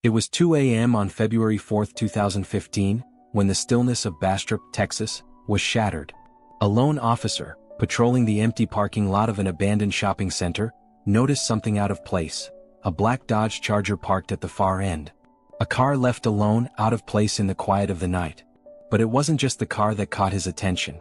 It was 2 a.m. on February 4, 2015, when the stillness of Bastrop, Texas, was shattered. A lone officer, patrolling the empty parking lot of an abandoned shopping center, noticed something out of place: a black Dodge Charger parked at the far end. A car left alone, out of place in the quiet of the night. But it wasn't just the car that caught his attention.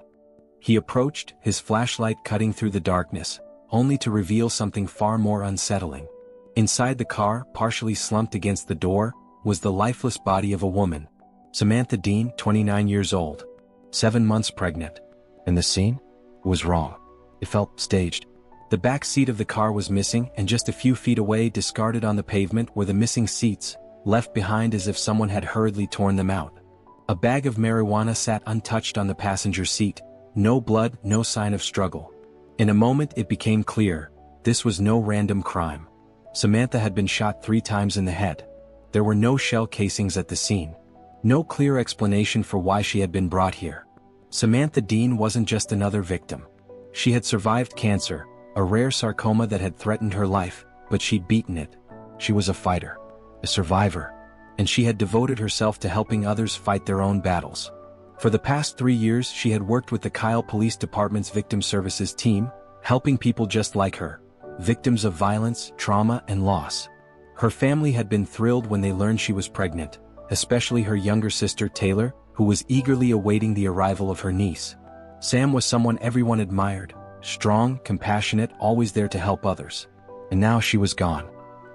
He approached, his flashlight cutting through the darkness, only to reveal something far more unsettling. Inside the car, partially slumped against the door, was the lifeless body of a woman. Samantha Dean, 29 years old. 7 months pregnant. And the scene? Was wrong. It felt staged. The back seat of the car was missing, and just a few feet away, discarded on the pavement, were the missing seats, left behind as if someone had hurriedly torn them out. A bag of marijuana sat untouched on the passenger seat. No blood, no sign of struggle. In a moment it became clear, this was no random crime. Samantha had been shot 3 times in the head. There were no shell casings at the scene. No clear explanation for why she had been brought here. Samantha Dean wasn't just another victim. She had survived cancer, a rare sarcoma that had threatened her life, but she'd beaten it. She was a fighter, a survivor, and she had devoted herself to helping others fight their own battles. For the past 3 years she had worked with the Kyle Police Department's Victim Services team, helping people just like her, victims of violence, trauma, and loss. Her family had been thrilled when they learned she was pregnant, especially her younger sister Taylor, who was eagerly awaiting the arrival of her niece. Sam was someone everyone admired, strong, compassionate, always there to help others. And now she was gone.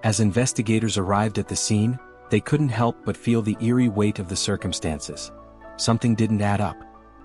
As investigators arrived at the scene, they couldn't help but feel the eerie weight of the circumstances. Something didn't add up.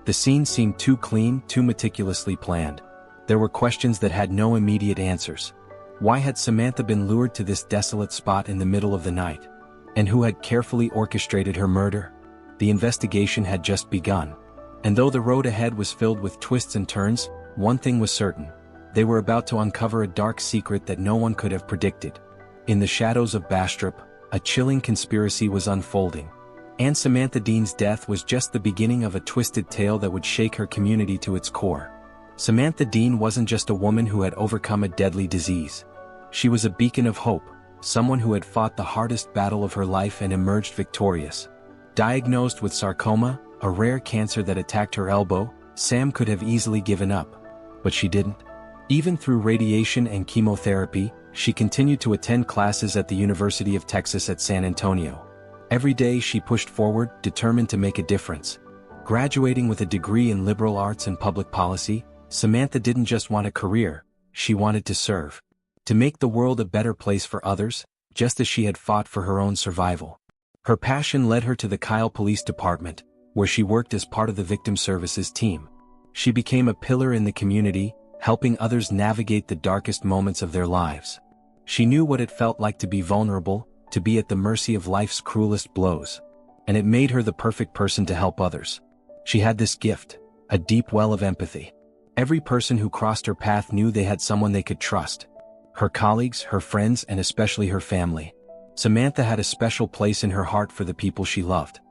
The scene seemed too clean, too meticulously planned. There were questions that had no immediate answers. Why had Samantha been lured to this desolate spot in the middle of the night? And who had carefully orchestrated her murder? The investigation had just begun. And though the road ahead was filled with twists and turns, one thing was certain: they were about to uncover a dark secret that no one could have predicted. In the shadows of Bastrop, a chilling conspiracy was unfolding. And Samantha Dean's death was just the beginning of a twisted tale that would shake her community to its core. Samantha Dean wasn't just a woman who had overcome a deadly disease. She was a beacon of hope, someone who had fought the hardest battle of her life and emerged victorious. Diagnosed with sarcoma, a rare cancer that attacked her elbow, Sam could have easily given up. But she didn't. Even through radiation and chemotherapy, she continued to attend classes at the University of Texas at San Antonio. Every day she pushed forward, determined to make a difference. Graduating with a degree in liberal arts and public policy, Samantha didn't just want a career, she wanted to serve. To make the world a better place for others, just as she had fought for her own survival. Her passion led her to the Kyle Police Department, where she worked as part of the Victim Services team. She became a pillar in the community, helping others navigate the darkest moments of their lives. She knew what it felt like to be vulnerable, to be at the mercy of life's cruelest blows. And it made her the perfect person to help others. She had this gift, a deep well of empathy. Every person who crossed her path knew they had someone they could trust. Her colleagues, her friends, and especially her family. Samantha had a special place in her heart for the people she loved.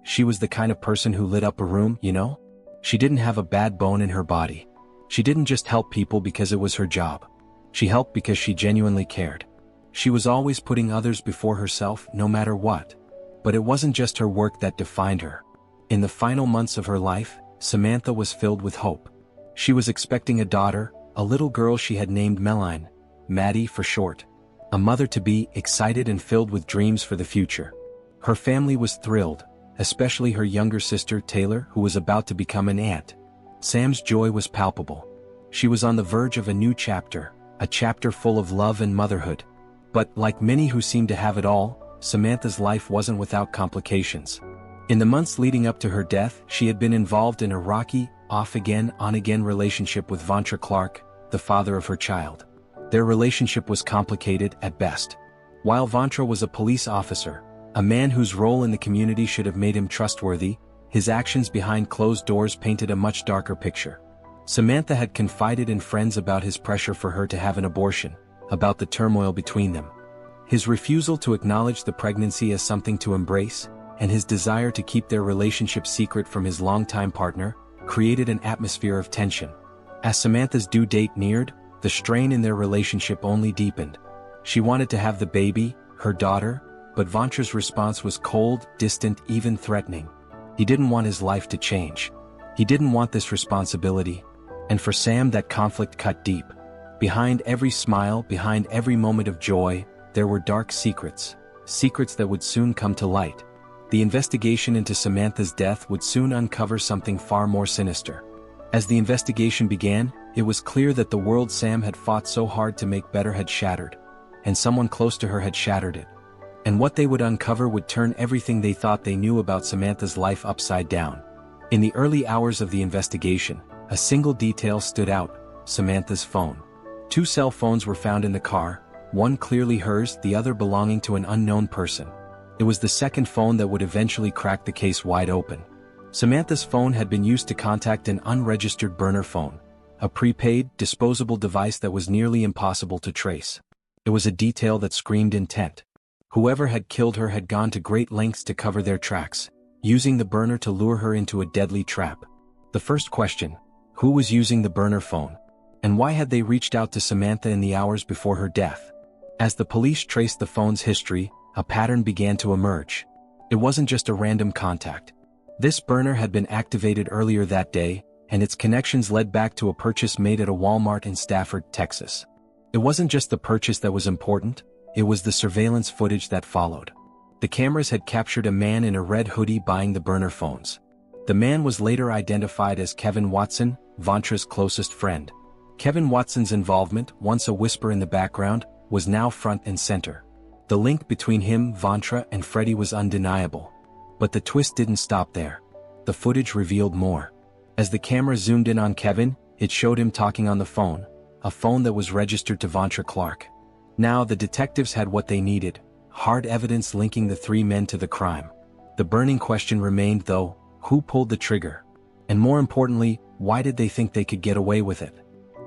She was the kind of person who lit up a room, you know? She didn't have a bad bone in her body. She didn't just help people because it was her job. She helped because she genuinely cared. She was always putting others before herself, no matter what. But it wasn't just her work that defined her. In the final months of her life, Samantha was filled with hope. She was expecting a daughter, a little girl she had named Meline, Maddie for short. A mother-to-be, excited and filled with dreams for the future. Her family was thrilled, especially her younger sister Taylor, who was about to become an aunt. Sam's joy was palpable. She was on the verge of a new chapter, a chapter full of love and motherhood. But, like many who seemed to have it all, Samantha's life wasn't without complications. In the months leading up to her death, she had been involved in a rocky, off-again, on-again relationship with Vontra Clark, the father of her child. Their relationship was complicated at best. While Vontra was a police officer, a man whose role in the community should have made him trustworthy, his actions behind closed doors painted a much darker picture. Samantha had confided in friends about his pressure for her to have an abortion, about the turmoil between them. His refusal to acknowledge the pregnancy as something to embrace, and his desire to keep their relationship secret from his longtime partner, created an atmosphere of tension. As Samantha's due date neared, the strain in their relationship only deepened. She wanted to have the baby, her daughter, but Vantra's response was cold, distant, even threatening. He didn't want his life to change. He didn't want this responsibility. And for Sam, that conflict cut deep. Behind every smile, behind every moment of joy, there were dark secrets. Secrets that would soon come to light. The investigation into Samantha's death would soon uncover something far more sinister. As the investigation began, it was clear that the world Sam had fought so hard to make better had shattered. And someone close to her had shattered it. And what they would uncover would turn everything they thought they knew about Samantha's life upside down. In the early hours of the investigation, a single detail stood out: Samantha's phone. 2 cell phones were found in the car, one clearly hers, the other belonging to an unknown person. It was the second phone that would eventually crack the case wide open. Samantha's phone had been used to contact an unregistered burner phone, a prepaid, disposable device that was nearly impossible to trace. It was a detail that screamed intent. Whoever had killed her had gone to great lengths to cover their tracks, using the burner to lure her into a deadly trap. The first question: who was using the burner phone? And why had they reached out to Samantha in the hours before her death? As the police traced the phone's history, a pattern began to emerge. It wasn't just a random contact. This burner had been activated earlier that day, and its connections led back to a purchase made at a Walmart in Stafford, Texas. It wasn't just the purchase that was important, it was the surveillance footage that followed. The cameras had captured a man in a red hoodie buying the burner phones. The man was later identified as Kevin Watson, Vantra's closest friend. Kevin Watson's involvement, once a whisper in the background, was now front and center. The link between him, Vantra, and Freddie was undeniable. But the twist didn't stop there. The footage revealed more. As the camera zoomed in on Kevin, it showed him talking on the phone, a phone that was registered to Vantra Clark. Now the detectives had what they needed: hard evidence linking the 3 men to the crime. The burning question remained, though: who pulled the trigger? And more importantly, why did they think they could get away with it?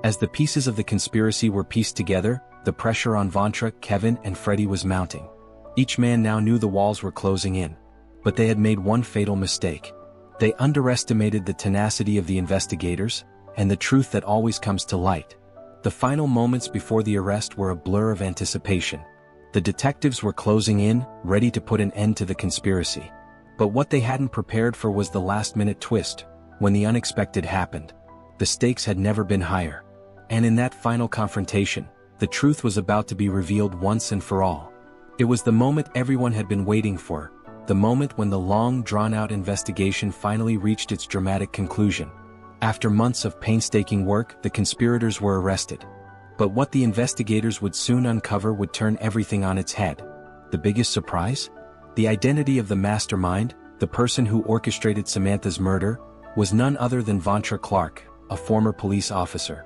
As the pieces of the conspiracy were pieced together, the pressure on Vantra, Kevin, and Freddie was mounting. Each man now knew the walls were closing in. But they had made one fatal mistake. They underestimated the tenacity of the investigators, and the truth that always comes to light. The final moments before the arrest were a blur of anticipation. The detectives were closing in, ready to put an end to the conspiracy. But what they hadn't prepared for was the last-minute twist, when the unexpected happened. The stakes had never been higher. And in that final confrontation, the truth was about to be revealed once and for all. It was the moment everyone had been waiting for, the moment when the long, drawn-out investigation finally reached its dramatic conclusion. After months of painstaking work, the conspirators were arrested. But what the investigators would soon uncover would turn everything on its head. The biggest surprise? The identity of the mastermind, the person who orchestrated Samantha's murder, was none other than Vantra Clark, a former police officer.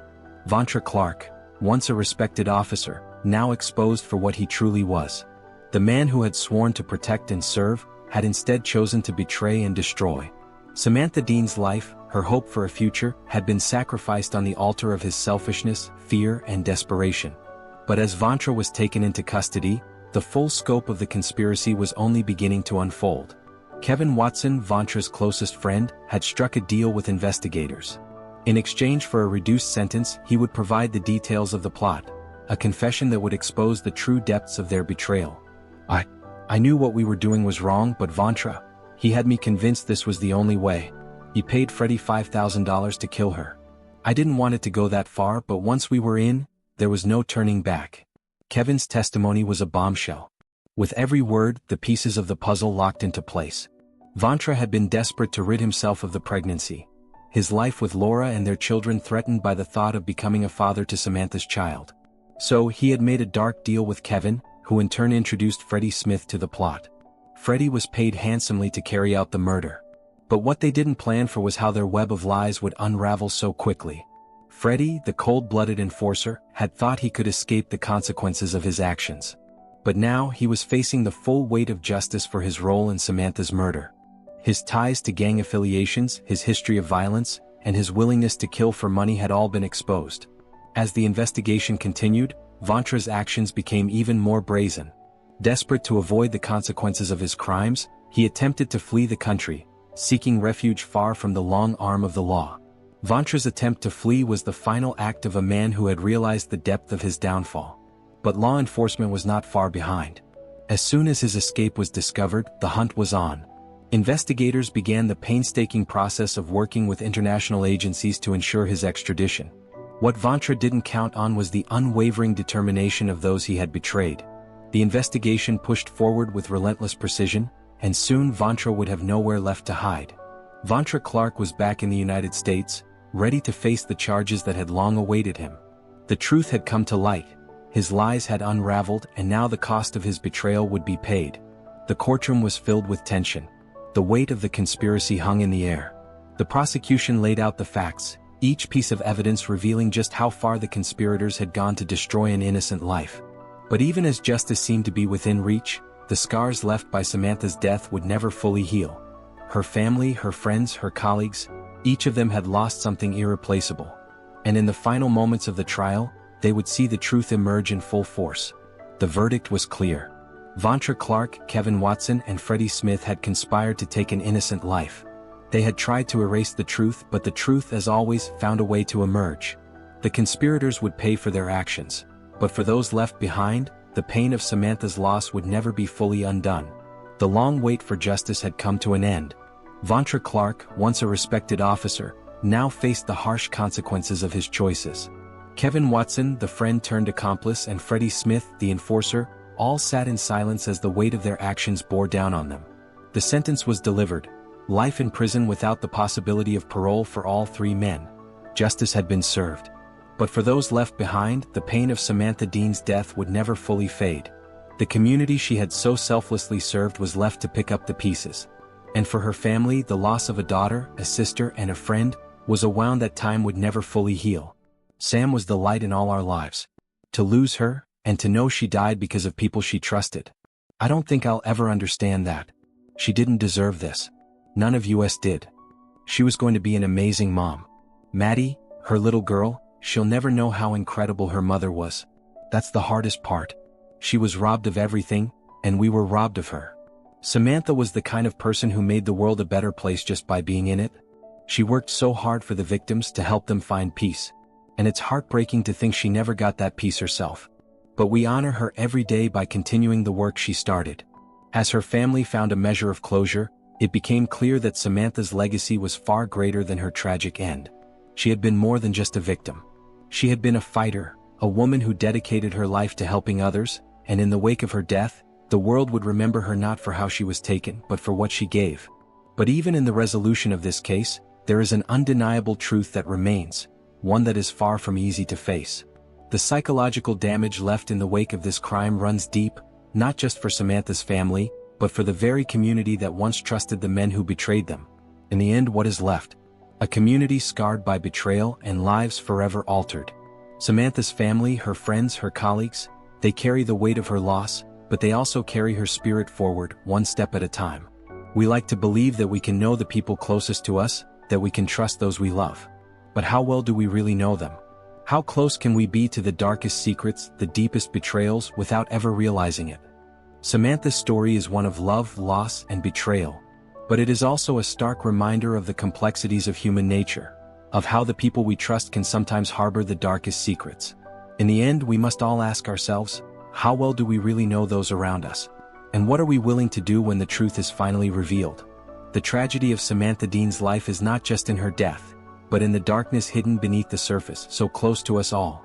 Vantra Clark, once a respected officer, now exposed for what he truly was. The man who had sworn to protect and serve, had instead chosen to betray and destroy. Samantha Dean's life, her hope for a future, had been sacrificed on the altar of his selfishness, fear, and desperation. But as Vantra was taken into custody, the full scope of the conspiracy was only beginning to unfold. Kevin Watson, Vantra's closest friend, had struck a deal with investigators. In exchange for a reduced sentence, he would provide the details of the plot, a confession that would expose the true depths of their betrayal. I knew what we were doing was wrong, but Vantra, he had me convinced this was the only way. He paid Freddie $5,000 to kill her. I didn't want it to go that far, but once we were in, there was no turning back. Kevin's testimony was a bombshell. With every word, the pieces of the puzzle locked into place. Vantra had been desperate to rid himself of the pregnancy. His life with Laura and their children threatened by the thought of becoming a father to Samantha's child. So he had made a dark deal with Kevin, who in turn introduced Freddie Smith to the plot. Freddie was paid handsomely to carry out the murder. But what they didn't plan for was how their web of lies would unravel so quickly. Freddie, the cold-blooded enforcer, had thought he could escape the consequences of his actions. But now he was facing the full weight of justice for his role in Samantha's murder. His ties to gang affiliations, his history of violence, and his willingness to kill for money had all been exposed. As the investigation continued, Vantra's actions became even more brazen. Desperate to avoid the consequences of his crimes, he attempted to flee the country, seeking refuge far from the long arm of the law. Vantra's attempt to flee was the final act of a man who had realized the depth of his downfall. But law enforcement was not far behind. As soon as his escape was discovered, the hunt was on. Investigators began the painstaking process of working with international agencies to ensure his extradition. What Vantra didn't count on was the unwavering determination of those he had betrayed. The investigation pushed forward with relentless precision, and soon Vantra would have nowhere left to hide. Vantra Clark was back in the United States, ready to face the charges that had long awaited him. The truth had come to light. His lies had unraveled, and now the cost of his betrayal would be paid. The courtroom was filled with tension. The weight of the conspiracy hung in the air. The prosecution laid out the facts, each piece of evidence revealing just how far the conspirators had gone to destroy an innocent life. But even as justice seemed to be within reach, the scars left by Samantha's death would never fully heal. Her family, her friends, her colleagues, each of them had lost something irreplaceable. And in the final moments of the trial, they would see the truth emerge in full force. The verdict was clear. Vantra Clark, Kevin Watson, and Freddie Smith had conspired to take an innocent life. They had tried to erase the truth, but the truth, as always, found a way to emerge. The conspirators would pay for their actions, but for those left behind, the pain of Samantha's loss would never be fully undone. The long wait for justice had come to an end. Vantra Clark, once a respected officer, now faced the harsh consequences of his choices. Kevin Watson, the friend turned accomplice, and Freddie Smith, the enforcer, all sat in silence as the weight of their actions bore down on them. The sentence was delivered: life in prison without the possibility of parole for all three men. Justice had been served. But for those left behind, the pain of Samantha Dean's death would never fully fade. The community she had so selflessly served was left to pick up the pieces. And for her family, the loss of a daughter, a sister, and a friend was a wound that time would never fully heal. Sam was the light in all our lives. To lose her, and to know she died because of people she trusted. I don't think I'll ever understand that. She didn't deserve this. None of us did. She was going to be an amazing mom. Maddie, her little girl, she'll never know how incredible her mother was. That's the hardest part. She was robbed of everything, and we were robbed of her. Samantha was the kind of person who made the world a better place just by being in it. She worked so hard for the victims to help them find peace. And it's heartbreaking to think she never got that peace herself. But we honor her every day by continuing the work she started. As her family found a measure of closure, it became clear that Samantha's legacy was far greater than her tragic end. She had been more than just a victim. She had been a fighter, a woman who dedicated her life to helping others, and in the wake of her death, the world would remember her not for how she was taken, but for what she gave. But even in the resolution of this case, there is an undeniable truth that remains, one that is far from easy to face. The psychological damage left in the wake of this crime runs deep, not just for Samantha's family, but for the very community that once trusted the men who betrayed them. In the end, what is left? A community scarred by betrayal and lives forever altered. Samantha's family, her friends, her colleagues, they carry the weight of her loss, but they also carry her spirit forward, one step at a time. We like to believe that we can know the people closest to us, that we can trust those we love. But how well do we really know them? How close can we be to the darkest secrets, the deepest betrayals, without ever realizing it? Samantha's story is one of love, loss, and betrayal. But it is also a stark reminder of the complexities of human nature, of how the people we trust can sometimes harbor the darkest secrets. In the end, we must all ask ourselves, how well do we really know those around us? And what are we willing to do when the truth is finally revealed? The tragedy of Samantha Dean's life is not just in her death, but in the darkness hidden beneath the surface, so close to us all.